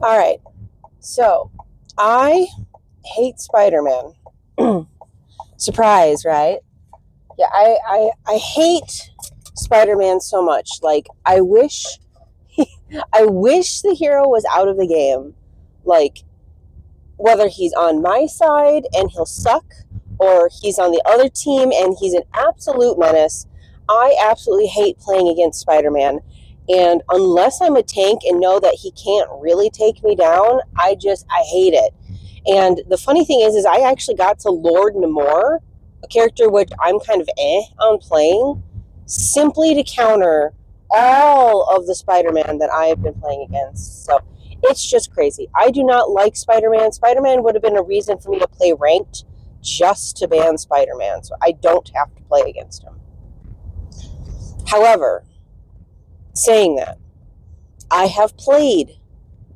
All right. So I hate Spider-Man. Surprise, right? Yeah, I hate Spider-Man so much. Like I wish the hero was out of the game. Like whether he's on my side and he'll suck, or he's on the other team and he's an absolute menace. I absolutely hate playing against Spider-Man. And unless I'm a tank and know that he can't really take me down, I hate it. And the funny thing is I actually got to Lord Namor, a character which I'm kind of on playing, simply to counter all of the Spider-Man that I have been playing against. So it's just crazy. I do not like Spider-Man. Spider-Man would have been a reason for me to play ranked just to ban Spider-Man, so I don't have to play against him. However, saying that, I have played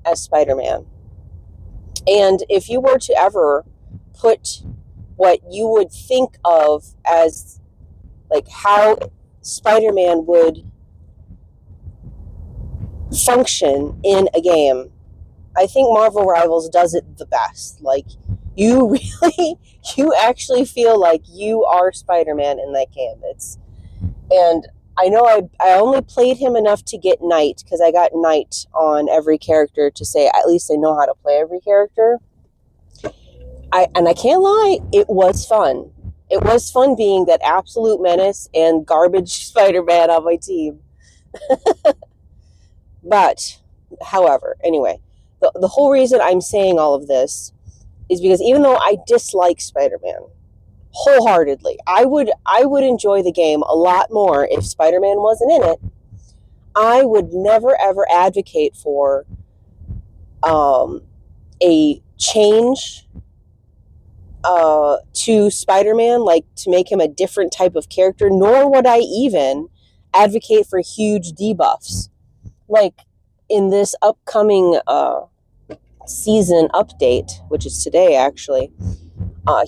as Spider-Man. And if you were to ever put what you would think of as like how Spider-Man would function in a game, I think Marvel Rivals does it the best. Like, you you actually feel like you are Spider-Man in that game. And I know I only played him enough to get Knight, because I got Knight on every character to say at least I know how to play every character. I can't lie, it was fun. It was fun being that absolute menace and garbage Spider-Man on my team. But, however, anyway, the whole reason I'm saying all of this is because even though I dislike Spider-Man wholeheartedly, I would enjoy the game a lot more if Spider-Man wasn't in it. I would never ever advocate for a change to Spider-Man, like to make him a different type of character, nor would I even advocate for huge debuffs. Like in this upcoming season update, which is today actually,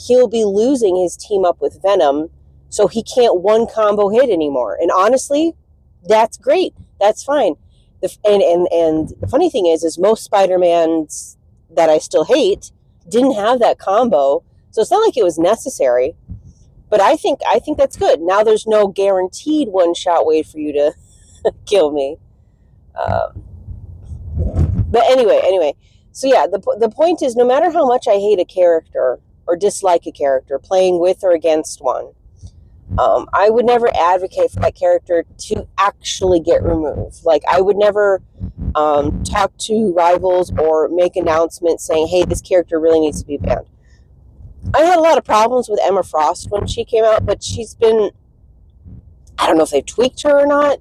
he'll be losing his team up with Venom, so he can't one combo hit anymore. And honestly, that's great. That's fine. And the funny thing is most Spider-Mans that I still hate didn't have that combo, so it's not like it was necessary. But I think that's good. Now there's no guaranteed one shot way for you to kill me. Um, but anyway. So yeah, the point is, no matter how much I hate a character or dislike a character, playing with or against one, I would never advocate for that character to actually get removed. Like, I would never talk to rivals or make announcements saying, hey, this character really needs to be banned. I had a lot of problems with Emma Frost when she came out, but she's been, I don't know if they've tweaked her or not,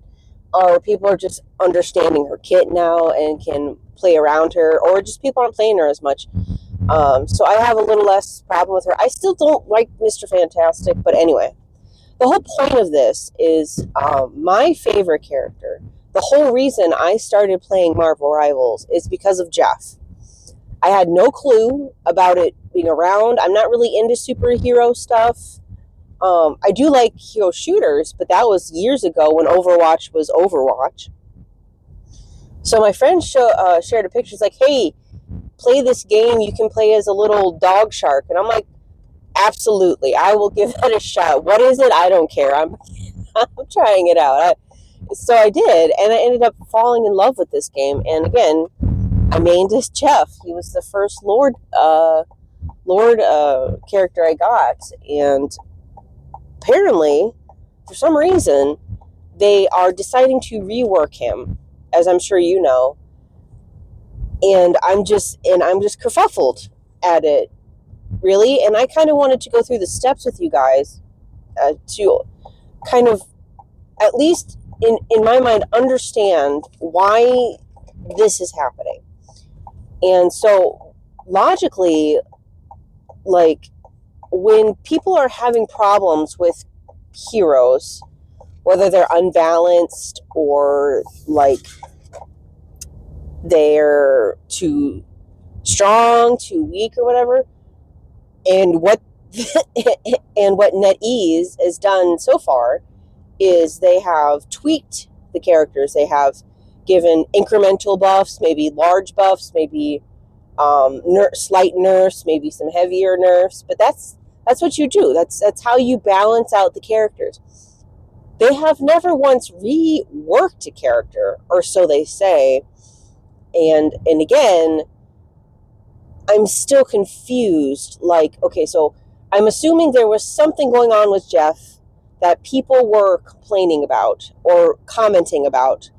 or people are just understanding her kit now and can play around her, or just people aren't playing her as much. So I have a little less problem with her. I still don't like Mr. Fantastic, but anyway. The whole point of this is my favorite character. The whole reason I started playing Marvel Rivals is because of Jeff. I had no clue about it being around. I'm not really into superhero stuff. I do like hero shooters, but that was years ago when Overwatch was Overwatch. So my friend shared a picture. He's like, hey, play this game. You can play as a little dog shark. And I'm like, absolutely, I will give that a shot. What is it? I don't care. I'm trying it out. So I did, and I ended up falling in love with this game. And again, I mained as Jeff. He was the first Lord character I got, and apparently, for some reason, they are deciding to rework him, as I'm sure you know. And I'm just kerfuffled at it, really. And I kind of wanted to go through the steps with you guys to kind of, at least in my mind, understand why this is happening. And so logically, like, when people are having problems with heroes, whether they're unbalanced or like they're too strong, too weak, or whatever, and what and what NetEase has done so far is they have tweaked the characters. They have given incremental buffs, maybe large buffs, maybe slight nerfs, maybe some heavier nerfs. But that's what you do. That's how you balance out the characters. They have never once reworked a character, or so they say. And again, I'm still confused. Like, okay, so I'm assuming there was something going on with Jeff that people were complaining about or commenting about,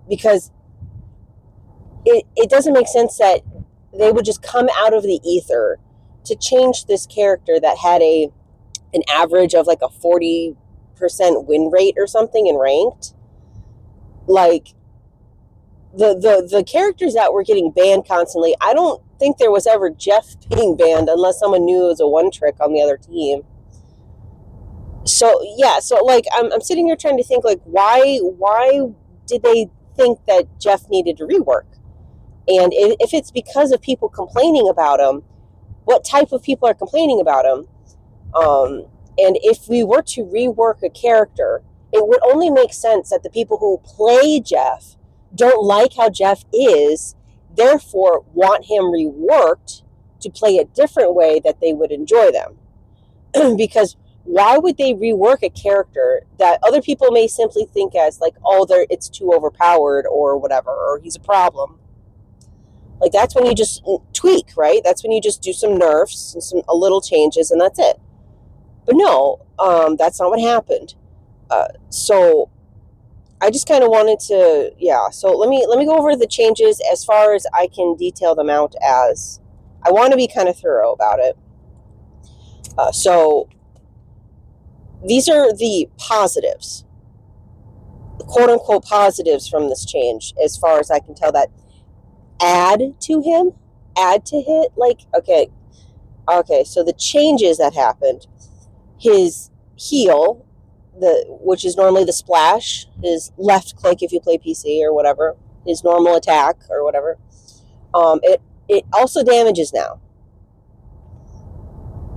because it doesn't make sense that they would just come out of the ether to change this character that had an average of like a 40% win rate or something in ranked. Like, the characters that were getting banned constantly, I don't think there was ever Jeff being banned unless someone knew it was a one trick on the other team. So yeah, so like I'm sitting here trying to think, like, why did they think that Jeff needed to rework? And if it's because of people complaining about him, what type of people are complaining about him? And if we were to rework a character, it would only make sense that the people who play Jeff don't like how Jeff is, therefore want him reworked to play a different way that they would enjoy them. Because why would they rework a character that other people may simply think as like, oh, it's too overpowered or whatever, or he's a problem? Like, that's when you just tweak, right? That's when you just do some nerfs and a little changes, and that's it. But no, that's not what happened. So I just kind of wanted to, yeah. So let me go over the changes as far as I can detail them out, as I want to be kind of thorough about it. So these are the positives, the quote unquote positives from this change, as far as I can tell, that add to hit. Like, okay. So the changes that happened, his heal, which is normally the splash, his left click if you play PC or whatever, his normal attack or whatever, it also damages now.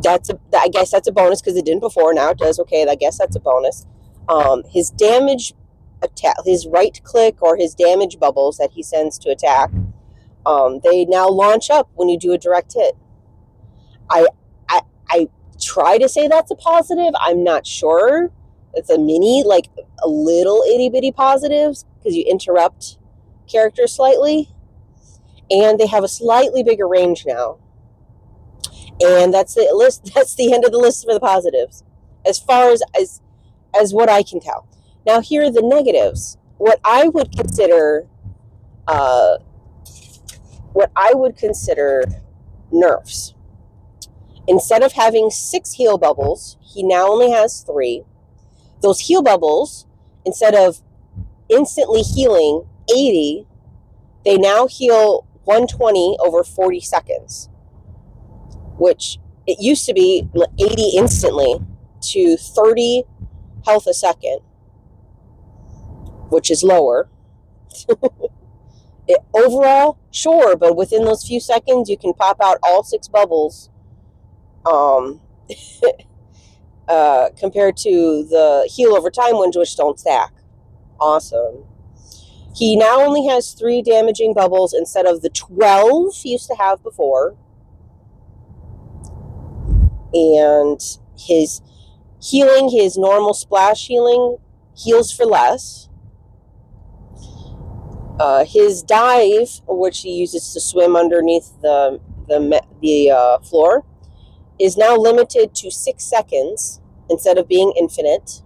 I guess that's a bonus because it didn't before. Now it does. Okay, I guess that's a bonus. His damage attack, his right click or his damage bubbles that he sends to attack, they now launch up when you do a direct hit. I try to say that's a positive. I'm not sure. It's a little itty bitty positives, because you interrupt characters slightly, and they have a slightly bigger range now. And that's the list. That's the end of the list for the positives, as far as what I can tell. Now, here are the negatives. What I would consider nerfs. Instead of having 6 heal bubbles, he now only has 3. Those heal bubbles, instead of instantly healing 80, they now heal 120 over 40 seconds, which it used to be 80 instantly to 30 health a second, which is lower. Overall, sure, but within those few seconds, you can pop out all 6 bubbles. Compared to the heal over time ones, which don't stack. Awesome. He now only has 3 damaging bubbles instead of the 12 he used to have before. And his healing, his normal splash healing, heals for less. His dive, which he uses to swim underneath the floor, is now limited to 6 seconds instead of being infinite.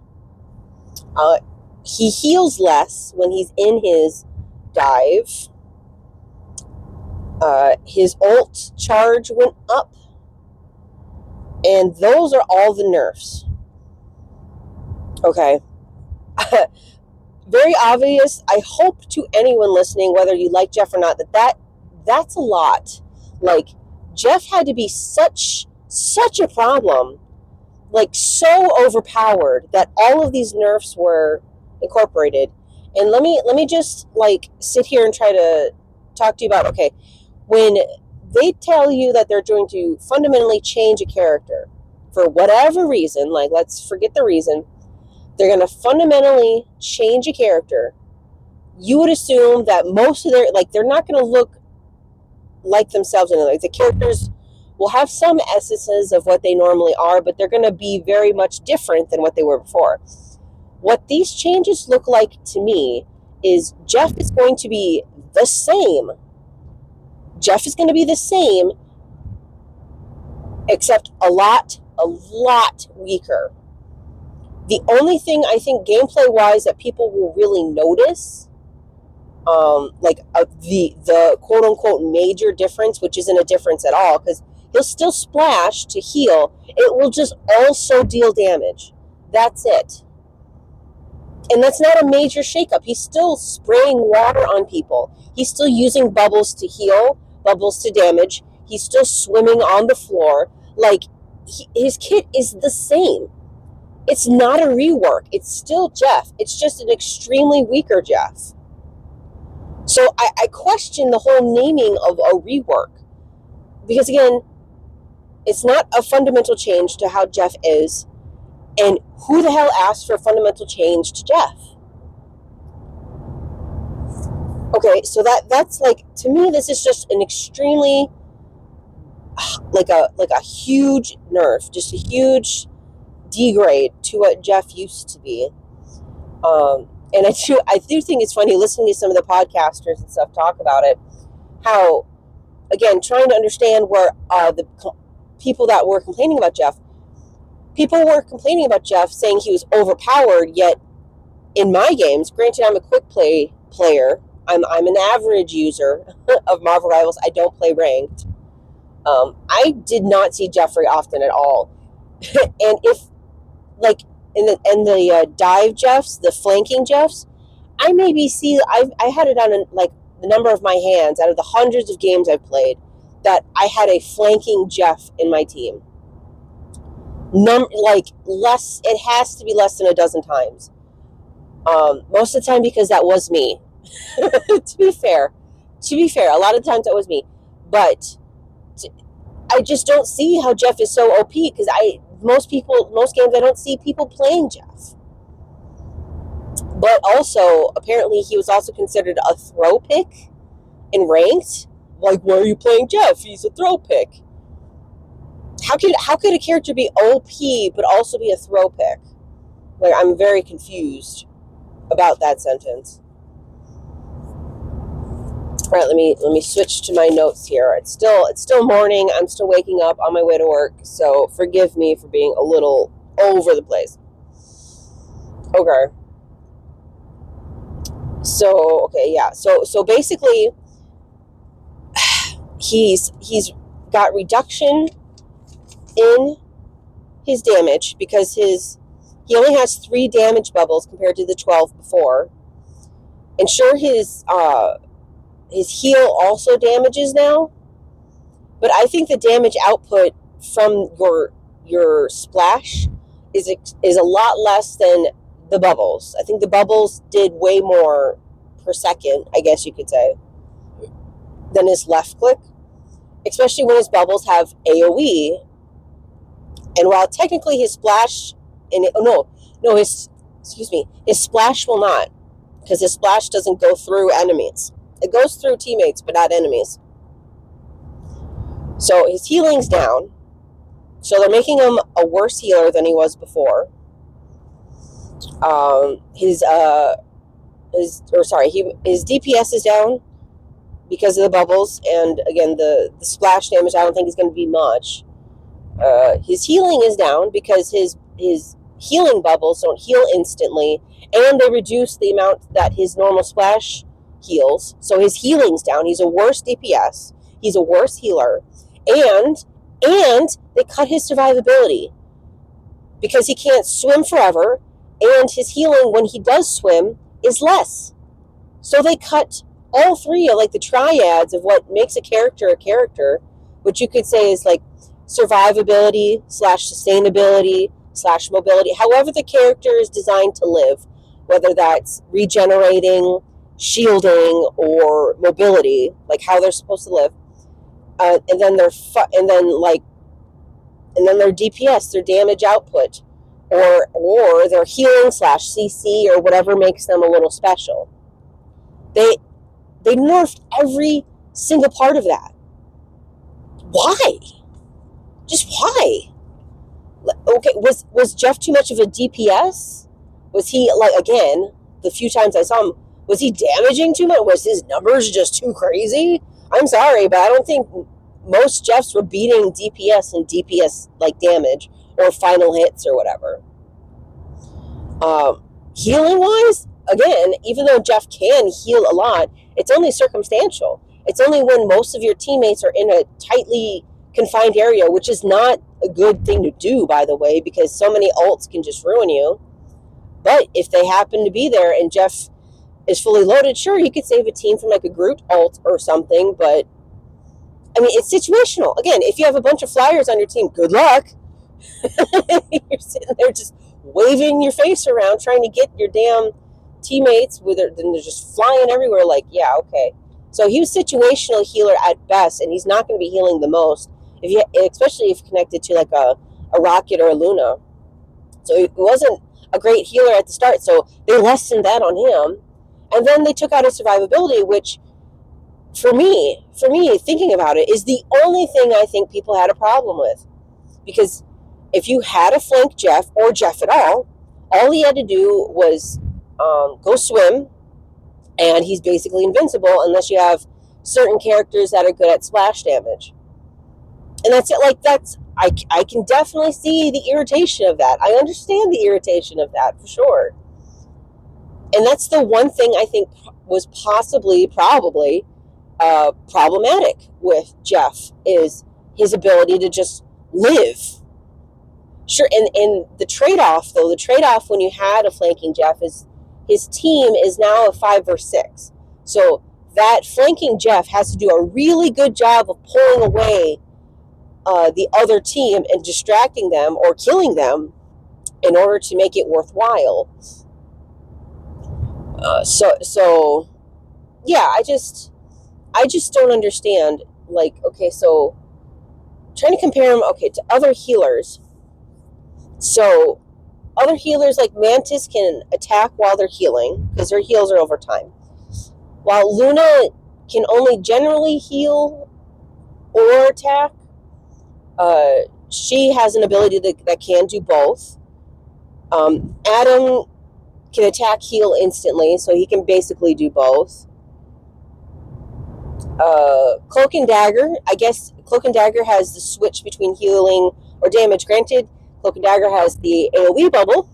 He heals less when he's in his dive. His ult charge went up. And those are all the nerfs. Okay. Very obvious. I hope to anyone listening, whether you like Jeff or not, that's a lot. Like, Jeff had to be such a problem, like so overpowered, that all of these nerfs were incorporated. And let me just like sit here and try to talk to you about, okay, when they tell you that they're going to fundamentally change a character for whatever reason, like, let's forget the reason, they're going to fundamentally change a character. you would assume that most of their, like, they're not going to look like themselves. And like the characters will have some essences of what they normally are, but they're going to be very much different than what they were before. What these changes look like to me is Jeff is going to be the same. Jeff is going to be the same, except a lot weaker. The only thing I think gameplay wise that people will really notice, the quote unquote major difference, which isn't a difference at all, because he'll still splash to heal. It will just also deal damage. That's it. And that's not a major shakeup. He's still spraying water on people. He's still using bubbles to heal, bubbles to damage. He's still swimming on the floor. Like, his kit is the same. It's not a rework. It's still Jeff. It's just an extremely weaker Jeff. So I question the whole naming of a rework. Because again, it's not a fundamental change to how Jeff is. And who the hell asked for a fundamental change to Jeff? Okay, so that's like, to me, this is just an extremely, like a huge nerf, just a huge degrade to what Jeff used to be. And I do think it's funny listening to some of the podcasters and stuff talk about it, how, again, trying to understand where the people that were complaining about Jeff, people were complaining about Jeff saying he was overpowered, yet in my games, granted I'm a quick play player, I'm an average user of Marvel Rivals, I don't play ranked. I did not see Jeff very often at all. And if, like, in the dive Jeffs, the flanking Jeffs, I maybe see, I had it on like the number of my hands out of the hundreds of games I've played that I had a flanking Jeff in my team. Less, it has to be less than a dozen times. Most of the time because that was me. To be fair, a lot of times that was me. But I just don't see how Jeff is so OP, because most games I don't see people playing Jeff. But also, apparently he was also considered a throw pick in ranked. Like, why are you playing Jeff? He's a throw pick. How could a character be OP but also be a throw pick? Like, I'm very confused about that sentence. All right, let me switch to my notes here. It's still morning. I'm still waking up on my way to work, so forgive me for being a little over the place. Okay. So basically, he's got reduction in his damage because he only has 3 damage bubbles compared to the 12 before. And sure, his heal also damages now, but I think the damage output from your splash is a lot less than the bubbles. I think the bubbles did way more per second, I guess you could say, than his left click, especially when his bubbles have AoE. And while technically his splash, his splash will not, because his splash doesn't go through enemies. It goes through teammates, but not enemies. So his healing's down. So they're making him a worse healer than he was before. His DPS is down because of the bubbles, and again the splash damage I don't think is going to be much. His healing is down because his healing bubbles don't heal instantly, and they reduce the amount that his normal splash heals. So his healing's down. He's a worse DPS. He's a worse healer, and they cut his survivability because he can't swim forever, and his healing when he does swim is less. So they cut all 3 of like the triads of what makes a character, which you could say is like survivability / sustainability / mobility, however the character is designed to live, whether that's regenerating, shielding, or mobility, like how they're supposed to live. And then their DPS, their damage output, or their healing / CC, or whatever makes them a little special. They nerfed every single part of that. Why? Just why? Okay, was Jeff too much of a DPS? Was he, like, again, the few times I saw him, was he damaging too much? Was his numbers just too crazy? I'm sorry, but I don't think most Jeffs were beating DPS and DPS, like, damage or final hits or whatever. Healing wise, again, even though Jeff can heal a lot, it's only circumstantial. It's only when most of your teammates are in a tightly confined area, which is not a good thing to do, by the way, because so many ults can just ruin you. But if they happen to be there and Jeff is fully loaded, sure, he could save a team from, like, a Groot ult or something, but I mean, it's situational. Again, if you have a bunch of flyers on your team, good luck. You're sitting there just waving your face around trying to get your damn teammates, then they're just flying everywhere, like, yeah, okay. So he was situational healer at best, and he's not going to be healing the most, especially if connected to, like, a Rocket or a Luna. So he wasn't a great healer at the start, so they lessened that on him. And then they took out his survivability, which, for me, thinking about it, is the only thing I think people had a problem with. Because if you had a flank Jeff, or Jeff at all he had to do was go swim, and he's basically invincible unless you have certain characters that are good at splash damage. And that's it. Like, I can definitely see the irritation of that. I understand the irritation of that, for sure. And that's the one thing I think was probably problematic with Jeff, is his ability to just live. Sure, and the trade-off when you had a flanking Jeff is his team is now a 5 or 6. So that flanking Jeff has to do a really good job of pulling away the other team and distracting them or killing them in order to make it worthwhile. So yeah, I just don't understand. Like, okay, so trying to compare him, okay, to other healers. So other healers like Mantis can attack while they're healing, because their heals are over time. While Luna can only generally heal or attack, she has an ability that can do both. Adam can attack, heal instantly, so he can basically do both. Cloak and Dagger, I guess Cloak and Dagger has the switch between healing or damage. Granted, Cloak and Dagger has the AoE bubble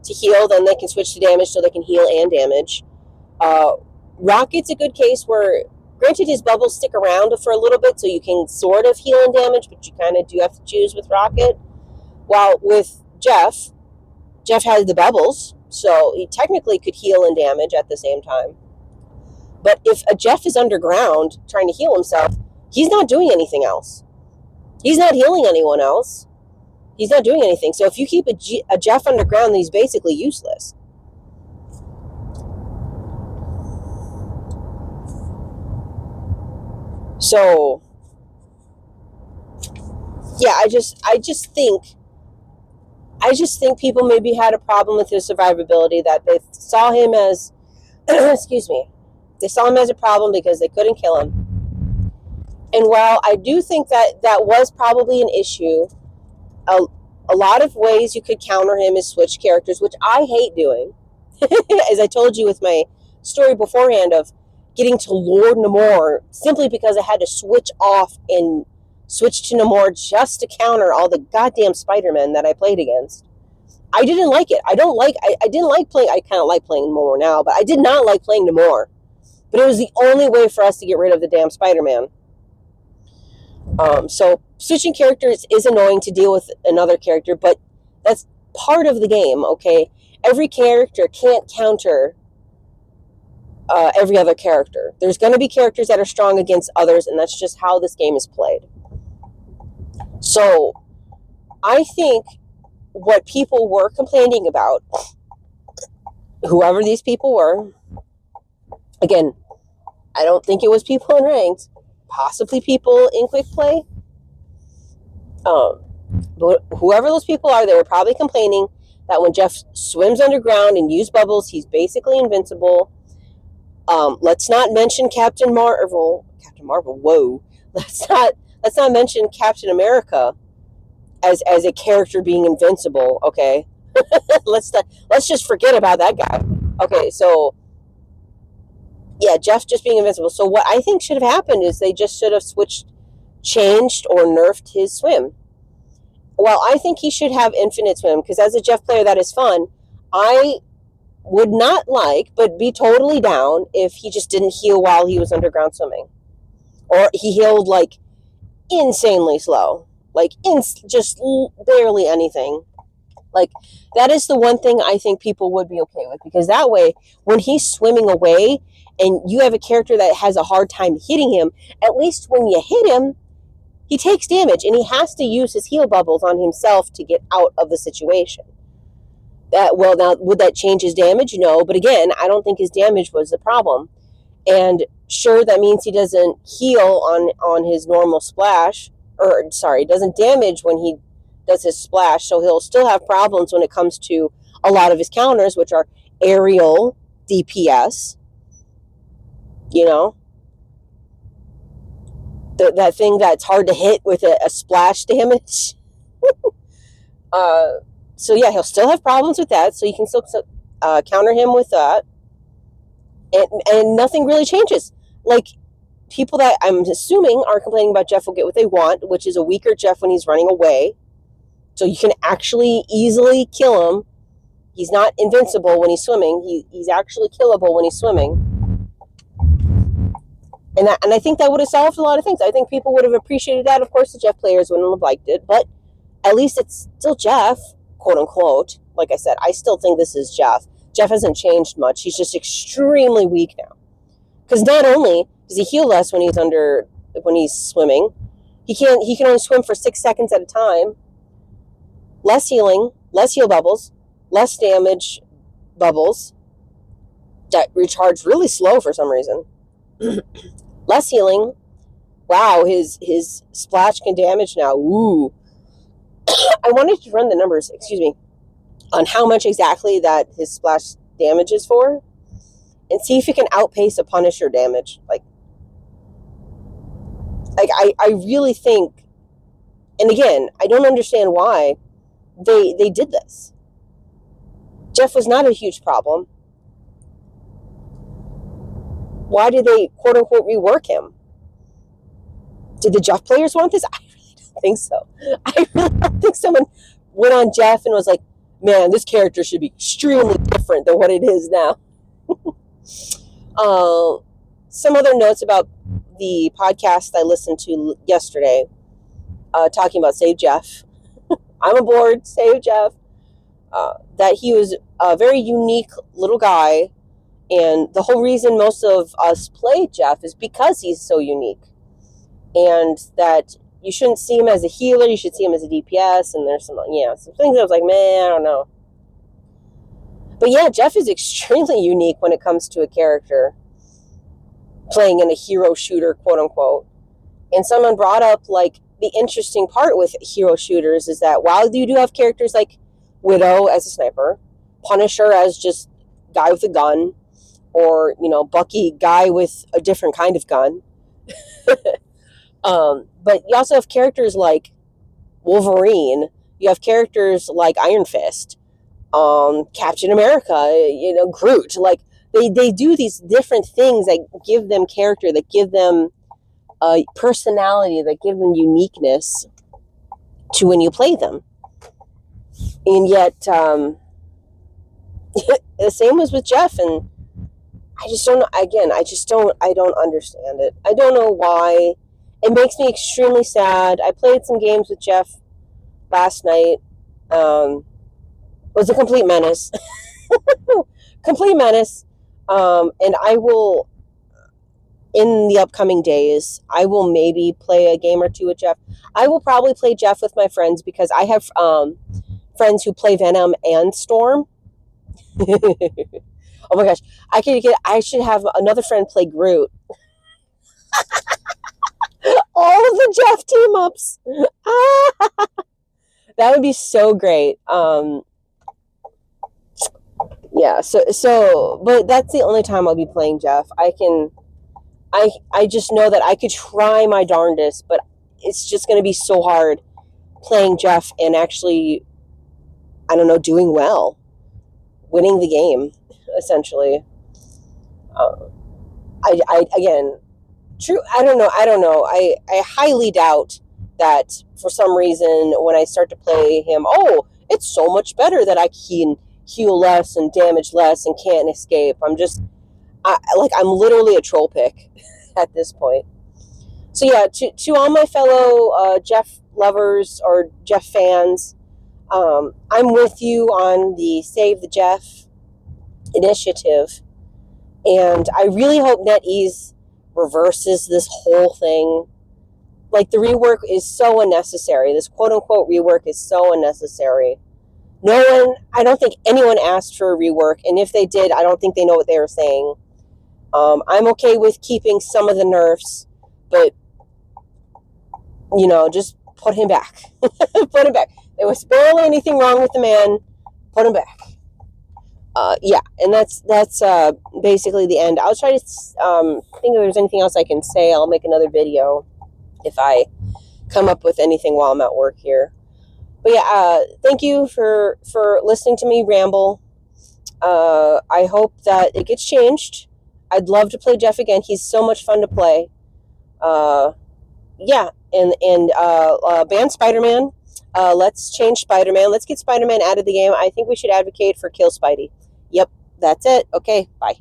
to heal, then they can switch to damage so they can heal and damage. Rocket's a good case where, granted, his bubbles stick around for a little bit, so you can sort of heal and damage, but you kind of do have to choose with Rocket. While with Jeff has the bubbles, so he technically could heal and damage at the same time. But if a Jeff is underground trying to heal himself, he's not doing anything else. He's not healing anyone else. He's not doing anything. So if you keep a Jeff underground, then he's basically useless. So yeah, I just think people maybe had a problem with his survivability, that they saw him as excuse me, they saw him as a problem because they couldn't kill him. And while I do think that was probably an issue, a lot of ways you could counter him is switch characters, which I hate doing. As I told you with my story beforehand of getting to Lord Namor, simply because I had to switch off and switch to Namor just to counter all the goddamn Spider-Men that I played against. I didn't like it. I didn't like playing, I kind of like playing Namor now, but I did not like playing Namor. But it was the only way for us to get rid of the damn Spider-Man. So switching characters is annoying to deal with another character, but that's part of the game, okay? Every character can't counter every other character. There's going to be characters that are strong against others, and that's just how this game is played. So I think what people were complaining about, whoever these people were, again, I don't think it was people in ranked, possibly people in quick play. But whoever those people are, they were probably complaining that when Jeff swims underground and uses bubbles, he's basically invincible. Let's not mention Captain Marvel. Captain Marvel. Whoa. Let's not mention Captain America as a character being invincible. Okay. let's just forget about that guy. Okay. So yeah, Jeff just being invincible. So what I think should have happened is they just should have changed or nerfed his swim. Well, I think he should have infinite swim because as a Jeff player, that is fun. I would not like, but be totally down if he just didn't heal while he was underground swimming, or he healed like insanely slow, like just barely anything. Like that is the one thing I think people would be okay with, because that way, when he's swimming away and you have a character that has a hard time hitting him, at least when you hit him, he takes damage and he has to use his heal bubbles on himself to get out of the situation. Well, now, would that change his damage? No, but again, I don't think his damage was the problem. And sure, that means he doesn't heal on his normal splash, or sorry, doesn't damage when he does his splash, so he'll still have problems when it comes to a lot of his counters, which are aerial DPS, you know, that thing that's hard to hit with a splash damage. So yeah, he'll still have problems with that, so you can still counter him with that, and nothing really changes. Like, people that I'm assuming are complaining about Jeff will get what they want, which is a weaker Jeff when he's running away, so you can actually easily kill him. He's not invincible when he's swimming. He's actually killable when he's swimming. And I think that would have solved a lot of things. I think people would have appreciated that. Of course, the Jeff players wouldn't have liked it, but at least it's still Jeff, quote unquote. Like I said, I still think this is Jeff. Jeff hasn't changed much. He's just extremely weak now. Because not only does he heal less when he's swimming, he can only swim for 6 seconds at a time. Less healing, less heal bubbles, less damage bubbles that recharge really slow for some reason. Less healing. Wow, his splash can damage now. Ooh. I wanted to run the numbers, on how much exactly that his splash damages for, and see if it can outpace a Punisher damage. Like I really think, and again, I don't understand why they did this. Jeff was not a huge problem. Why did they, quote unquote, rework him? Did the Jeff players want this? I really don't think so. I really don't think someone went on Jeff and was like, man, this character should be extremely different than what it is now. Some other notes about the podcast I listened to yesterday, talking about Save Jeff. I'm aboard, Save Jeff. That he was a very unique little guy, and the whole reason most of us play Jeff is because he's so unique. And that you shouldn't see him as a healer, you should see him as a DPS, and there's some things I was like, man, I don't know. But yeah, Jeff is extremely unique when it comes to a character playing in a hero shooter, quote unquote. And someone brought up, like, the interesting part with hero shooters is that while you do have characters like Widow as a sniper, Punisher as just guy with a gun, or, Bucky, guy with a different kind of gun. But you also have characters like Wolverine. You have characters like Iron Fist, Captain America, Groot. Like, they do these different things that give them character, that give them personality, that give them uniqueness to when you play them. And yet, the same was with Jeff, and I just don't know. Again, I don't understand it. I don't know why. It makes me extremely sad. I played some games with Jeff last night. Was a complete menace. Complete menace. And I will, in the upcoming days, I will maybe play a game or two with Jeff. I will probably play Jeff with my friends, because I have friends who play Venom and Storm. Oh my gosh. I should have another friend play Groot. All of the Jeff team-ups. That would be so great. Yeah, but that's the only time I'll be playing Jeff. I just know that I could try my darndest, but it's just going to be so hard playing Jeff and actually, I don't know, doing well, winning the game, essentially. Uh, I again, true. I don't know. I highly doubt that for some reason when I start to play him, oh, it's so much better that I can heal less and damage less and can't escape. I'm literally a troll pick at this point. So yeah, to all my fellow Jeff lovers or Jeff fans, I'm with you on the Save the Jeff initiative, and I really hope NetEase reverses this whole thing. Like, the rework is so unnecessary. This quote unquote rework is so unnecessary. I don't think anyone asked for a rework, and if they did, I don't think they know what they were saying. I'm okay with keeping some of the nerfs, but just put him back. Put him back. There was barely anything wrong with the man. Put him back. Yeah, and that's basically the end. I'll try to think if there's anything else I can say. I'll make another video if I come up with anything while I'm at work here. But yeah, thank you for listening to me ramble. I hope that it gets changed. I'd love to play Jeff again. He's so much fun to play. Yeah, and ban Spider-Man. Let's change Spider-Man. Let's get Spider-Man out of the game. I think we should advocate for kill Spidey. Yep, that's it. Okay, bye.